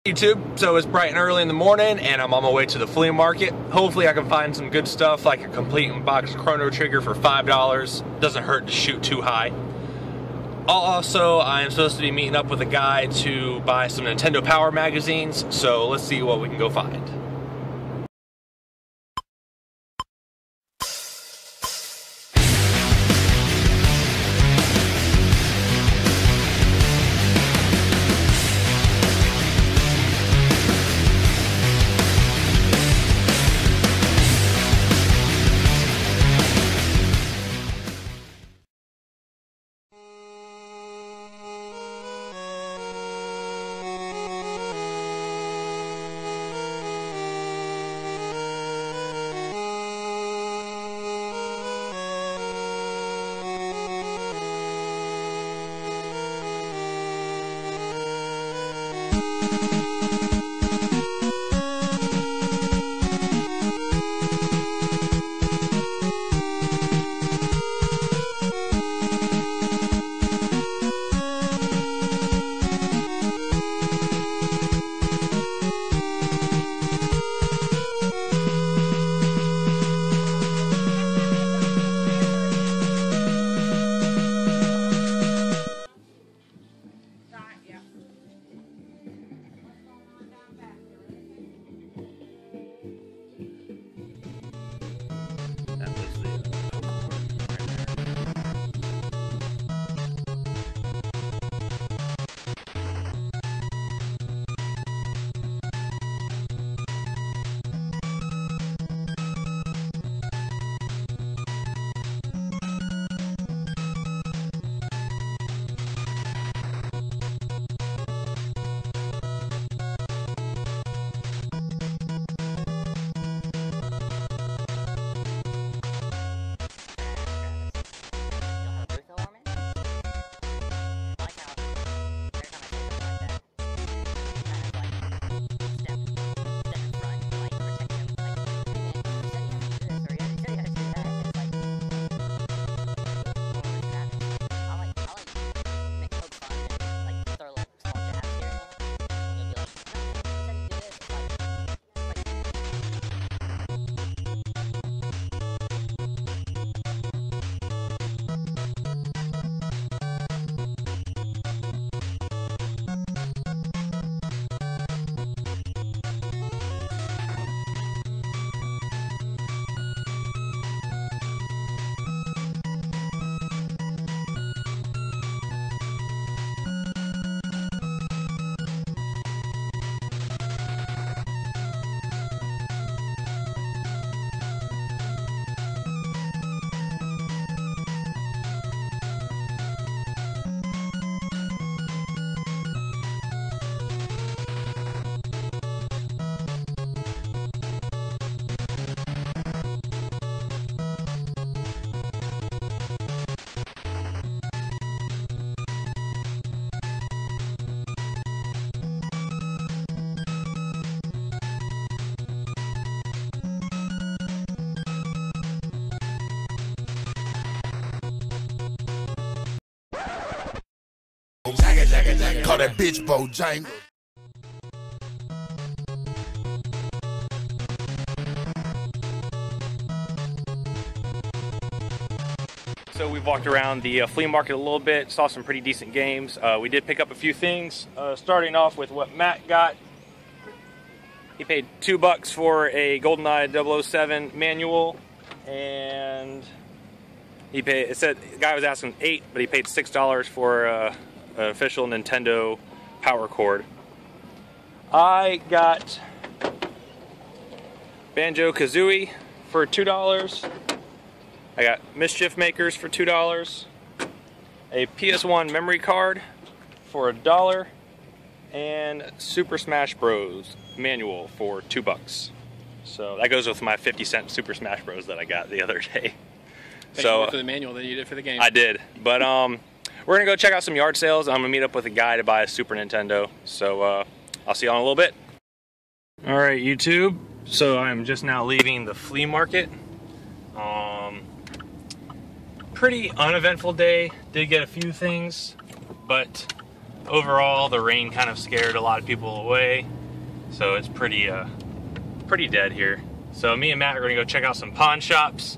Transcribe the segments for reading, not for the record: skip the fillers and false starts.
YouTube, so it's bright and early in the morning and I'm on my way to the flea market. Hopefully I can find some good stuff like a complete in-box chrono trigger for $5. Doesn't hurt to shoot too high. Also, I am supposed to be meeting up with a guy to buy some Nintendo Power magazines, so let's see what we can go find. Call that bitch Bojangle. So we've walked around the flea market a little bit, saw some pretty decent games. We did pick up a few things, starting off with what Matt got. He paid $2 for a GoldenEye 007 manual, and he paid, it said, the guy was asking $8, but he paid $6 for an official Nintendo power cord. I got Banjo-Kazooie for $2. I got Mischief Makers for $2, a PS1 memory card for $1, and Super Smash Bros. Manual for $2. So that goes with my 50-cent Super Smash Bros. That I got the other day. Thank you more for the manual than you did for the game. I did, but we're gonna go check out some yard sales. I'm gonna meet up with a guy to buy a Super Nintendo. So I'll see you all in a little bit. All right, YouTube. So I'm just now leaving the flea market. Pretty uneventful day. Did get a few things, but overall, the rain kind of scared a lot of people away, so it's pretty dead here. So me and Matt are going to go check out some pawn shops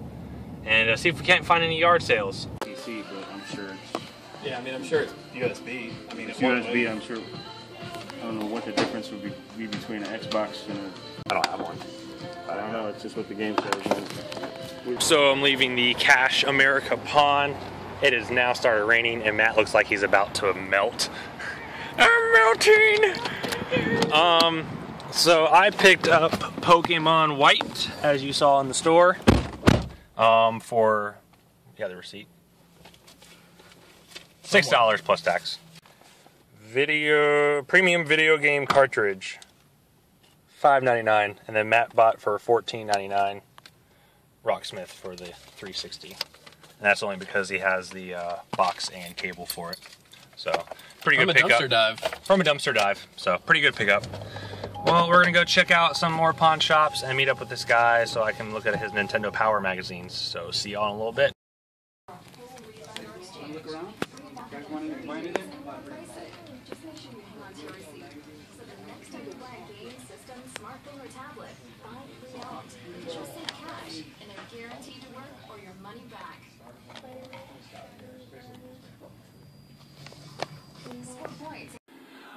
and see if we can't find any yard sales. PC, but I'm sure it's... Yeah, I mean, I'm sure it's USB. I mean, It's USB, I'm sure. I don't know what the difference would be between an Xbox and a... I don't have one. I don't know, it's just what the game says. So I'm leaving the Cash America Pawn. It has now started raining and Matt looks like he's about to melt. I'm melting! So I picked up Pokemon White, as you saw in the store, for, the receipt. $6 plus tax. Premium video game cartridge, $5.99, and then Matt bought for $14.99. Rocksmith for the 360, and that's only because he has the box and cable for it. So pretty good pickup. From a dumpster dive. So pretty good pickup. Well, we're gonna go check out some more pawn shops and meet up with this guy so I can look at his Nintendo Power magazines. So see y'all in a little bit. Look around. You guys want to buy anything?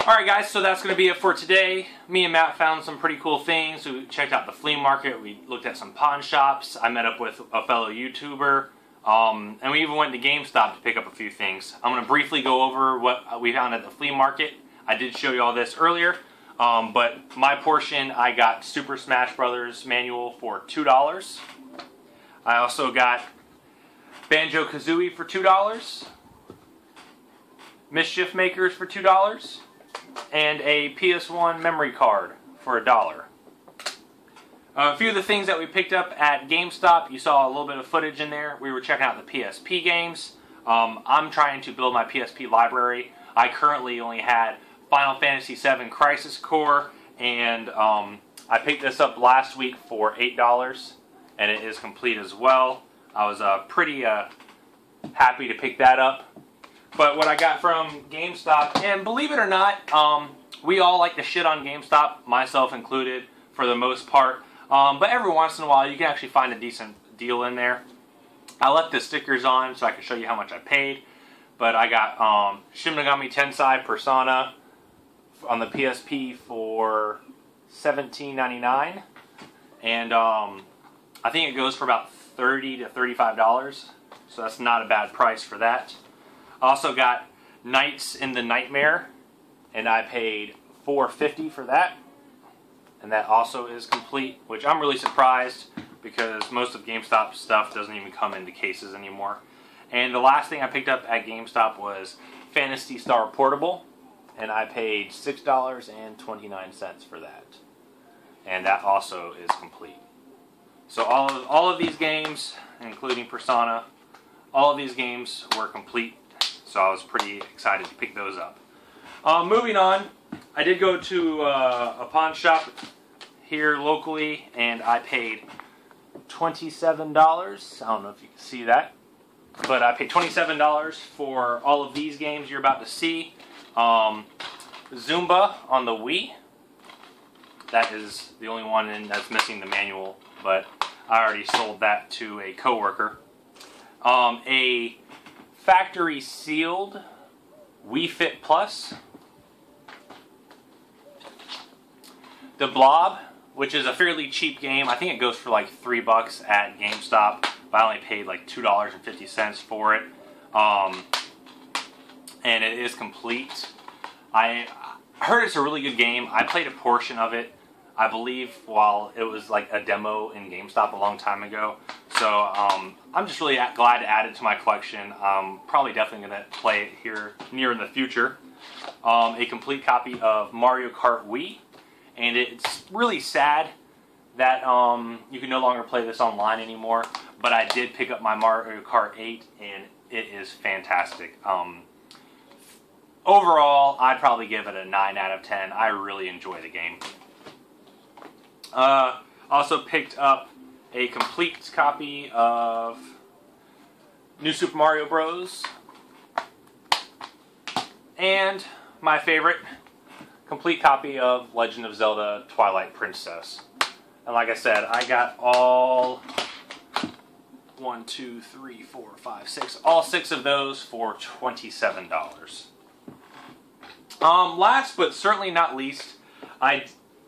Alright guys, so that's going to be it for today. Me and Matt found some pretty cool things. We checked out the flea market, we looked at some pawn shops, I met up with a fellow YouTuber, and we even went to GameStop to pick up a few things. I'm going to briefly go over what we found at the flea market. I did show you all this earlier, but my portion, I got Super Smash Bros. Manual for $2. I also got Banjo-Kazooie for $2. Mischief Makers for $2. And a PS1 memory card for $1. A few of the things that we picked up at GameStop, you saw a little bit of footage in there. We were checking out the PSP games. I'm trying to build my PSP library. I currently only had Final Fantasy VII Crisis Core, and I picked this up last week for $8, and it is complete as well. I was pretty happy to pick that up. But what I got from GameStop, and believe it or not, we all like to shit on GameStop, myself included, for the most part. But every once in a while, you can actually find a decent deal in there. I left the stickers on so I can show you how much I paid. But I got Shin Megami Tensei Persona on the PSP for $17.99. And I think it goes for about $30 to $35. So that's not a bad price for that. Also got Nights in the Nightmare, and I paid $4.50 for that, and that also is complete, which I'm really surprised because most of GameStop stuff doesn't even come into cases anymore. And the last thing I picked up at GameStop was Phantasy Star Portable, and I paid $6.29 for that, and that also is complete. So all of these games, including Persona, all of these games were complete. So I was pretty excited to pick those up. Moving on, I did go to a pawn shop here locally, and I paid $27. I don't know if you can see that, but I paid $27 for all of these games you're about to see. Zumba on the Wii. That is the only one that's missing the manual, but I already sold that to a coworker. A factory sealed Wii Fit Plus. The Blob, which is a fairly cheap game. I think it goes for like $3 at GameStop, but I only paid like $2.50 for it. And it is complete. I heard it's a really good game. I played a portion of it, I believe, while it was like a demo in GameStop a long time ago. So I'm just really glad to add it to my collection. Probably definitely going to play it here near in the future. A complete copy of Mario Kart Wii. And it's really sad that you can no longer play this online anymore. But I did pick up my Mario Kart 8, and it is fantastic. Overall, I'd probably give it a 9 out of 10. I really enjoy the game. Also picked up a complete copy of New Super Mario Bros. And my favorite, complete copy of Legend of Zelda Twilight Princess. And like I said, I got all 1, 2, 3, 4, 5, 6, all 6 of those for $27. Last but certainly not least,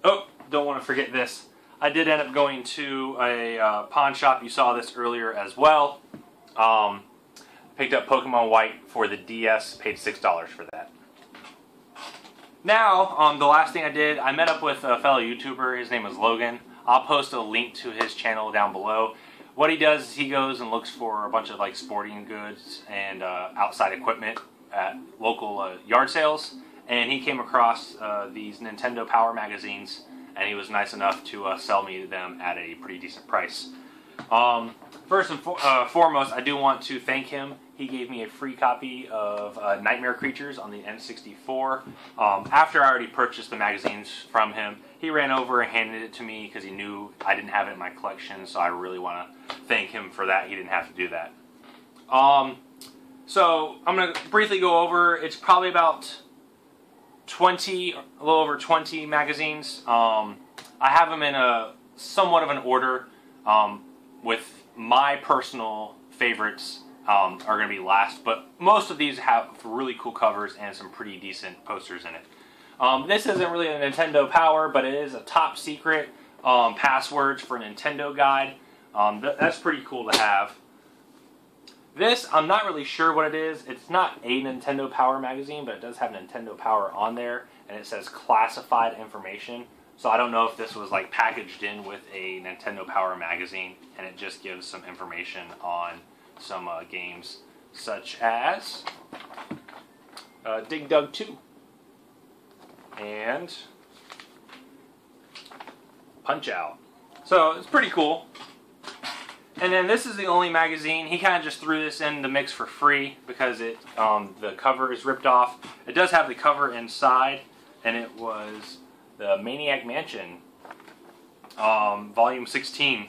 don't want to forget this. I did end up going to a pawn shop. You saw this earlier as well. Picked up Pokemon White for the DS, paid $6 for that. Now, the last thing I did, I met up with a fellow YouTuber. His name is Logan. I'll post a link to his channel down below. What he does is he goes and looks for a bunch of like sporting goods and outside equipment at local yard sales. And he came across these Nintendo Power magazines, and he was nice enough to sell me them at a pretty decent price. First and foremost, I do want to thank him. He gave me a free copy of Nightmare Creatures on the N64. After I already purchased the magazines from him, he ran over and handed it to me because he knew I didn't have it in my collection, so I really want to thank him for that. He didn't have to do that. So I'm going to briefly go over, it's probably about a little over 20 magazines. I have them in a somewhat of an order, with my personal favorites are going to be last, but most of these have really cool covers and some pretty decent posters in it. This isn't really a Nintendo Power, but it is a top secret passwords for Nintendo guide. That's pretty cool to have. This, I'm not really sure what it is. It's not a Nintendo Power magazine, but it does have Nintendo Power on there, and it says classified information. So I don't know if this was like packaged in with a Nintendo Power magazine, and it just gives some information on some games, such as Dig Dug 2 and Punch Out. So it's pretty cool. And then this is the only magazine. He kind of just threw this in the mix for free because it the cover is ripped off. It does have the cover inside, and it was the Maniac Mansion, Volume 16.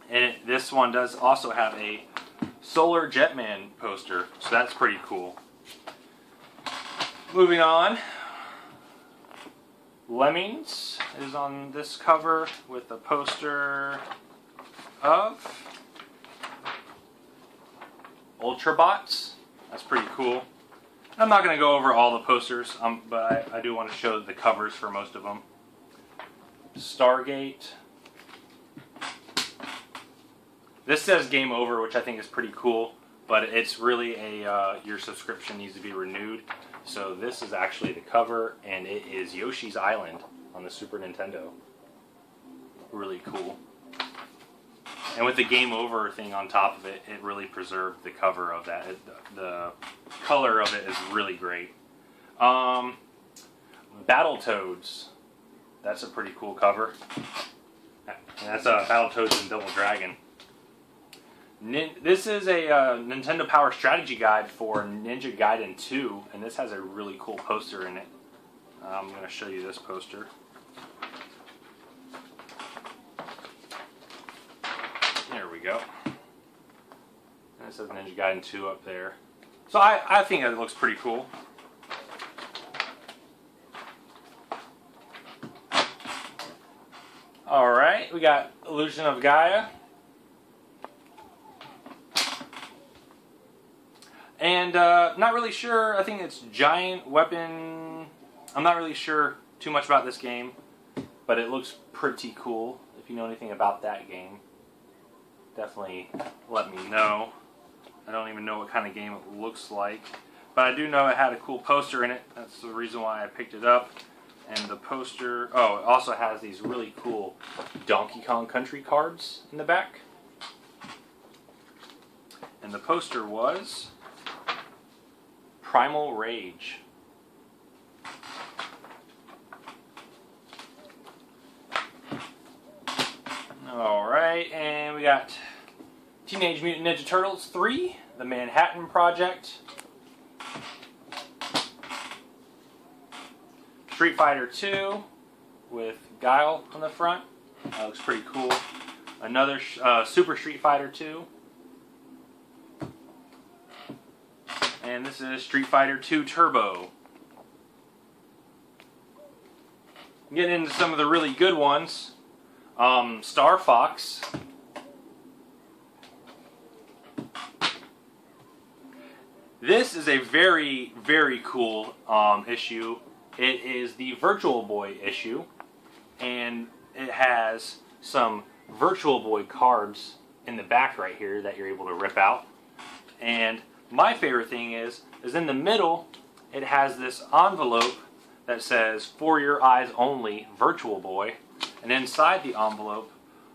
And this one does also have a Solar Jetman poster, so that's pretty cool. Moving on, Lemmings is on this cover with a poster of Ultrabots. That's pretty cool. I'm not going to go over all the posters, but I do want to show the covers for most of them. Stargate. This says Game Over, which I think is pretty cool, but it's really a your subscription needs to be renewed. So this is actually the cover, and it is Yoshi's Island on the Super Nintendo. Really cool. And with the Game Over thing on top of it, it really preserved the cover of that. The color of it is really great. Battletoads. That's a pretty cool cover. And that's Battletoads and Double Dragon. This is a Nintendo Power strategy guide for Ninja Gaiden 2, and this has a really cool poster in it. I'm going to show you this poster. There we go. And it says Ninja Gaiden 2 up there. So I think it looks pretty cool. Alright, we got Illusion of Gaia. And not really sure, I think it's Giant Weapon. I'm not really sure too much about this game, but it looks pretty cool. If you know anything about that game, definitely let me know. I don't even know what kind of game it looks like, but I do know it had a cool poster in it. That's the reason why I picked it up. And the poster, oh, it also has these really cool Donkey Kong Country cards in the back. And the poster was Primal Rage. Alright, and we got Teenage Mutant Ninja Turtles 3, The Manhattan Project, Street Fighter 2 with Guile on the front. That looks pretty cool. Another Super Street Fighter 2. And this is Street Fighter 2 Turbo Getting into some of the really good ones. Star Fox. This is a very, very cool issue. It is the Virtual Boy issue, and it has some Virtual Boy cards in the back right here that you're able to rip out. And my favorite thing is in the middle, it has this envelope that says, "For your eyes only, Virtual Boy." And inside the envelope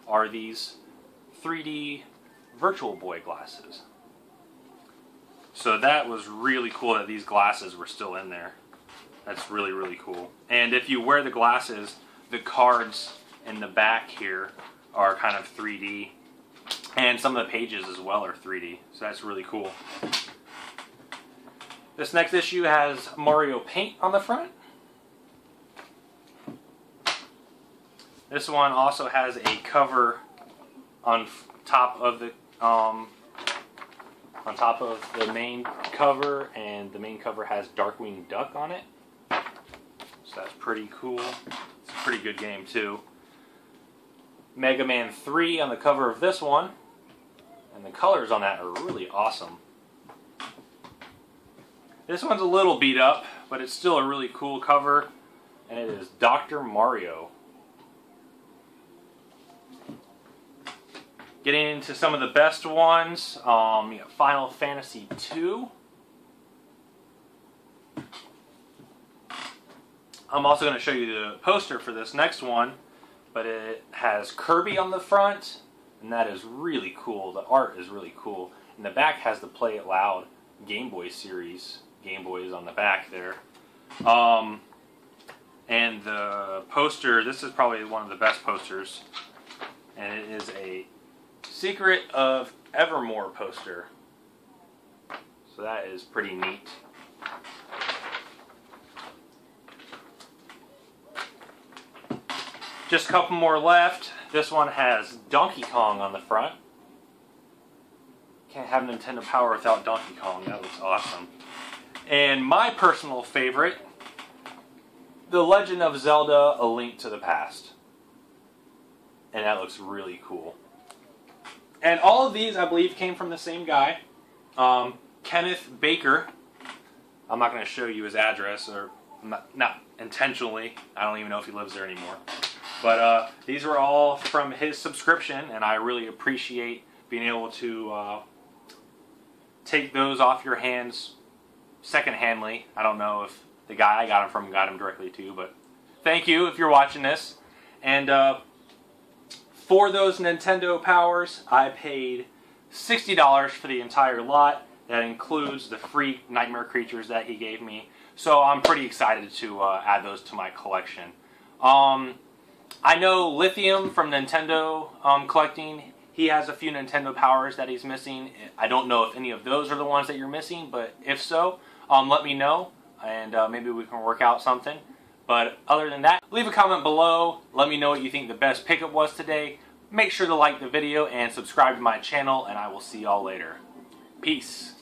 are these 3D Virtual Boy glasses. So that was really cool that these glasses were still in there. That's really, really cool. And if you wear the glasses, the cards in the back here are kind of 3D. And some of the pages as well are 3D. So that's really cool. This next issue has Mario Paint on the front. This one also has a cover on top of the main cover, and the main cover has Darkwing Duck on it. So that's pretty cool. It's a pretty good game too. Mega Man 3 on the cover of this one, and the colors on that are really awesome. This one's a little beat up, but it's still a really cool cover, and it is Dr. Mario. Getting into some of the best ones, you got Final Fantasy II. I'm also going to show you the poster for this next one, but it has Kirby on the front, and that is really cool. The art is really cool. And the back has the Play It Loud Game Boy series. Game Boy is on the back there. And the poster, this is probably one of the best posters, and it is a Secret of Evermore poster. So that is pretty neat. Just a couple more left. This one has Donkey Kong on the front. Can't have Nintendo Power without Donkey Kong. That looks awesome. And my personal favorite, The Legend of Zelda: A Link to the Past. And that looks really cool. And all of these, I believe, came from the same guy, Kenneth Baker. I'm not going to show you his address, or not intentionally. I don't even know if he lives there anymore. But these were all from his subscription, and I really appreciate being able to take those off your hands second-handly. I don't know if the guy I got them from got them directly to, but thank you if you're watching this. And for those Nintendo Powers, I paid $60 for the entire lot. That includes the free Nightmare Creatures that he gave me. So I'm pretty excited to add those to my collection. I know Lithium from Nintendo Collecting, he has a few Nintendo Powers that he's missing. I don't know if any of those are the ones that you're missing, but if so, let me know, and maybe we can work out something. But other than that, leave a comment below. Let me know what you think the best pickup was today. Make sure to like the video and subscribe to my channel, and I will see y'all later. Peace.